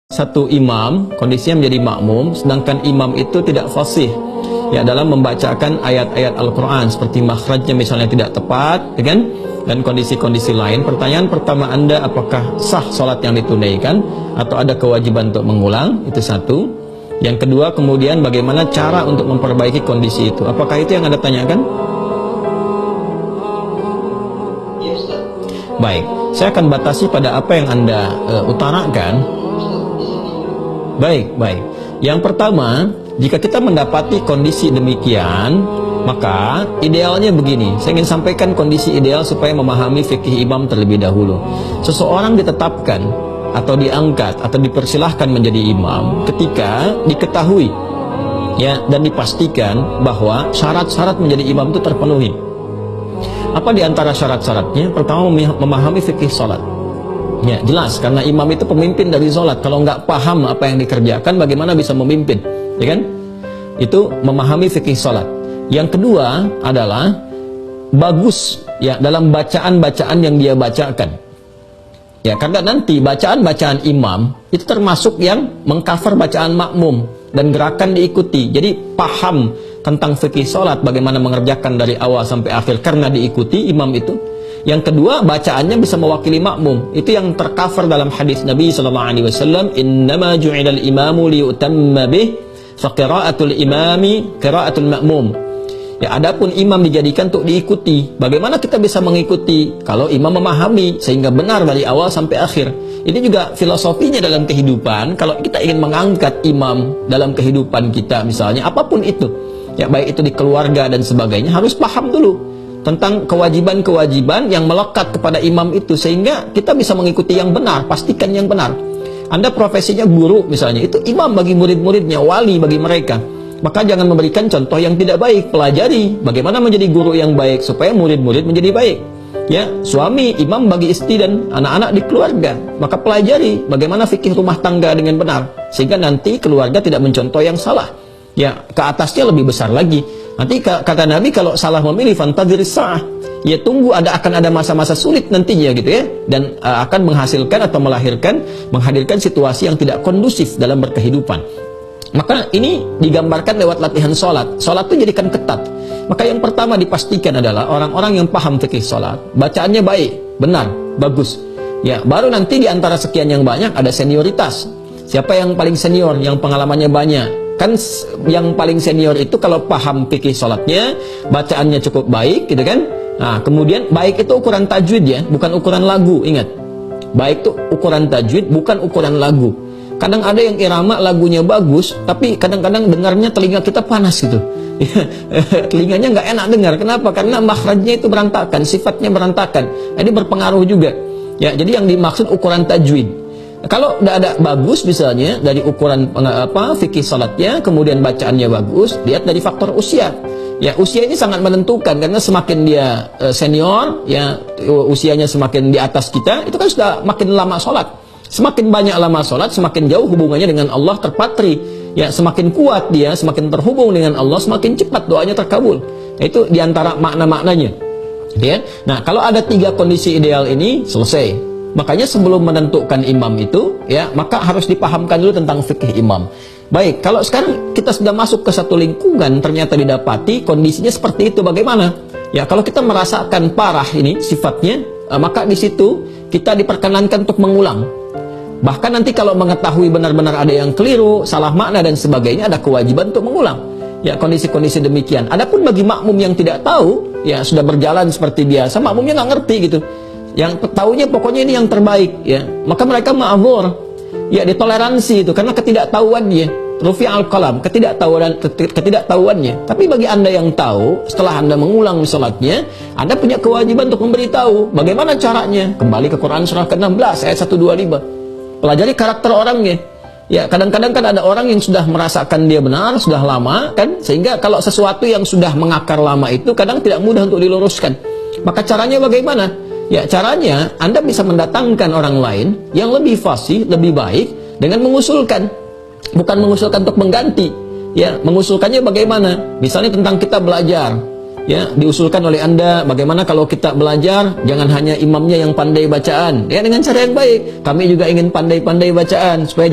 Satu imam kondisinya menjadi makmum, sedangkan imam itu tidak fasih ya dalam membacakan ayat-ayat Al-Quran, seperti makhrajnya misalnya tidak tepat, ya kan? Dan kondisi-kondisi lain. Pertanyaan pertama Anda, apakah sah sholat yang ditunaikan atau ada kewajiban untuk mengulang? Itu satu. Yang kedua, kemudian bagaimana cara untuk memperbaiki kondisi itu? Apakah itu yang Anda tanyakan? Baik, saya akan batasi pada apa yang Anda utarakan. Baik. Yang pertama, jika kita mendapati kondisi demikian, maka idealnya begini. Saya ingin sampaikan kondisi ideal supaya memahami fikih imam terlebih dahulu. Seseorang ditetapkan atau diangkat atau dipersilahkan menjadi imam ketika diketahui ya dan dipastikan bahwa syarat-syarat menjadi imam itu terpenuhi. Apa di antara syarat-syaratnya? Pertama, memahami fikih salat. Ya, jelas, karena imam itu pemimpin dari sholat. Kalau nggak paham apa yang dikerjakan, bagaimana bisa memimpin, ya kan? Itu memahami fikih sholat. Yang kedua adalah bagus ya dalam bacaan-bacaan yang dia bacakan. Ya, karena nanti bacaan-bacaan imam itu termasuk yang mengcover bacaan makmum dan gerakan diikuti. Jadi paham tentang fikih sholat, bagaimana mengerjakan dari awal sampai akhir karena diikuti imam itu. Yang kedua, bacaannya bisa mewakili makmum. Itu yang tercover dalam hadis Nabi SAW. Innama ju'ilal imamu liyutamma bih, fa qira'atul imami qira'atul makmum. Ya, adapun imam dijadikan untuk diikuti. Bagaimana kita bisa mengikuti? Kalau imam memahami sehingga benar dari awal sampai akhir. Ini juga filosofinya dalam kehidupan. Kalau kita ingin mengangkat imam dalam kehidupan kita misalnya, apapun itu, ya baik itu di keluarga dan sebagainya, harus paham dulu tentang kewajiban-kewajiban yang melekat kepada imam itu, sehingga kita bisa mengikuti yang benar, pastikan yang benar. Anda profesinya guru misalnya, itu imam bagi murid-muridnya, wali bagi mereka. Maka jangan memberikan contoh yang tidak baik, pelajari bagaimana menjadi guru yang baik supaya murid-murid menjadi baik. Ya, suami imam bagi istri dan anak-anak di keluarga, maka pelajari bagaimana fikih rumah tangga dengan benar, sehingga nanti keluarga tidak mencontoh yang salah. Ya, ke atasnya lebih besar lagi. Nanti kata Nabi, kalau salah memilih fantadhiris sa'ah, ya tunggu akan ada masa-masa sulit nantinya gitu ya, dan akan menghasilkan atau menghadirkan situasi yang tidak kondusif dalam berkehidupan. Maka ini digambarkan lewat latihan sholat. Sholat itu jadikan ketat. Maka yang pertama dipastikan adalah orang-orang yang paham fikih sholat, bacaannya baik, benar, bagus. Ya, baru nanti di antara sekian yang banyak ada senioritas. Siapa yang paling senior, yang pengalamannya banyak? Kan yang paling senior itu kalau paham fikih sholatnya, bacaannya cukup baik gitu kan. Nah, kemudian baik itu ukuran tajwid ya, bukan ukuran lagu, ingat. Baik itu ukuran tajwid, bukan ukuran lagu. Kadang ada yang irama lagunya bagus, tapi kadang-kadang dengarnya telinga kita panas gitu. Telinganya nggak enak dengar. Kenapa? Karena makhrajnya itu berantakan, sifatnya berantakan. Jadi berpengaruh juga. Ya, jadi yang dimaksud ukuran tajwid. Kalau udah ada bagus misalnya dari ukuran fikih salatnya, kemudian bacaannya bagus, lihat dari faktor usia. Ya, usia ini sangat menentukan, karena semakin dia senior, ya usianya semakin di atas kita, itu kan sudah makin lama sholat. Semakin banyak lama sholat, semakin jauh hubungannya dengan Allah terpatri. Ya, semakin kuat dia, semakin terhubung dengan Allah, semakin cepat doanya terkabul. Itu diantara makna-maknanya. Ya. Nah, kalau ada 3 kondisi ideal ini, selesai. Makanya sebelum menentukan imam itu, ya, maka harus dipahamkan dulu tentang fikih imam. Baik, kalau sekarang kita sudah masuk ke satu lingkungan, ternyata didapati kondisinya seperti itu, bagaimana? Ya, kalau kita merasakan parah ini sifatnya, maka di situ kita diperkenankan untuk mengulang. Bahkan nanti kalau mengetahui benar-benar ada yang keliru, salah makna dan sebagainya, ada kewajiban untuk mengulang. Ya, kondisi-kondisi demikian. Adapun bagi makmum yang tidak tahu, ya sudah berjalan seperti biasa, makmumnya nggak ngerti gitu. Yang tahunya pokoknya ini yang terbaik, ya. Maka mereka ma'dzur, ya, ditoleransi itu karena ketidaktahuannya. Rufi'al qalam, ketidaktahuannya. Tapi bagi Anda yang tahu, setelah Anda mengulang salatnya, Anda punya kewajiban untuk memberitahu bagaimana caranya. Kembali ke Quran surah ke-16 ayat 125. Pelajari karakter orangnya. Ya, kadang-kadang kan ada orang yang sudah merasakan dia benar, sudah lama kan, sehingga kalau sesuatu yang sudah mengakar lama itu kadang tidak mudah untuk diluruskan. Maka caranya bagaimana? Ya, caranya Anda bisa mendatangkan orang lain yang lebih fasih, lebih baik dengan mengusulkan. Bukan mengusulkan untuk mengganti. Ya, mengusulkannya bagaimana? Misalnya tentang kita belajar. Ya, diusulkan oleh Anda, bagaimana kalau kita belajar, jangan hanya imamnya yang pandai bacaan, ya dengan cara yang baik. Kami juga ingin pandai-pandai bacaan, supaya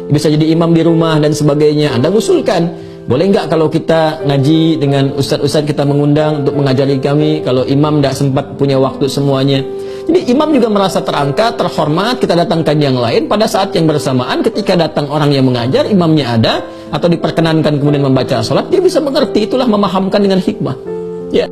bisa jadi imam di rumah dan sebagainya. Anda usulkan, boleh nggak kalau kita ngaji dengan ustadz-ustadz kita mengundang untuk mengajari kami, kalau imam tidak sempat punya waktu semuanya. Jadi imam juga merasa terangkat, terhormat, kita datangkan yang lain pada saat yang bersamaan. Ketika datang orang yang mengajar, imamnya ada, atau diperkenankan kemudian membaca sholat, dia bisa mengerti, itulah memahamkan dengan hikmah. Ya.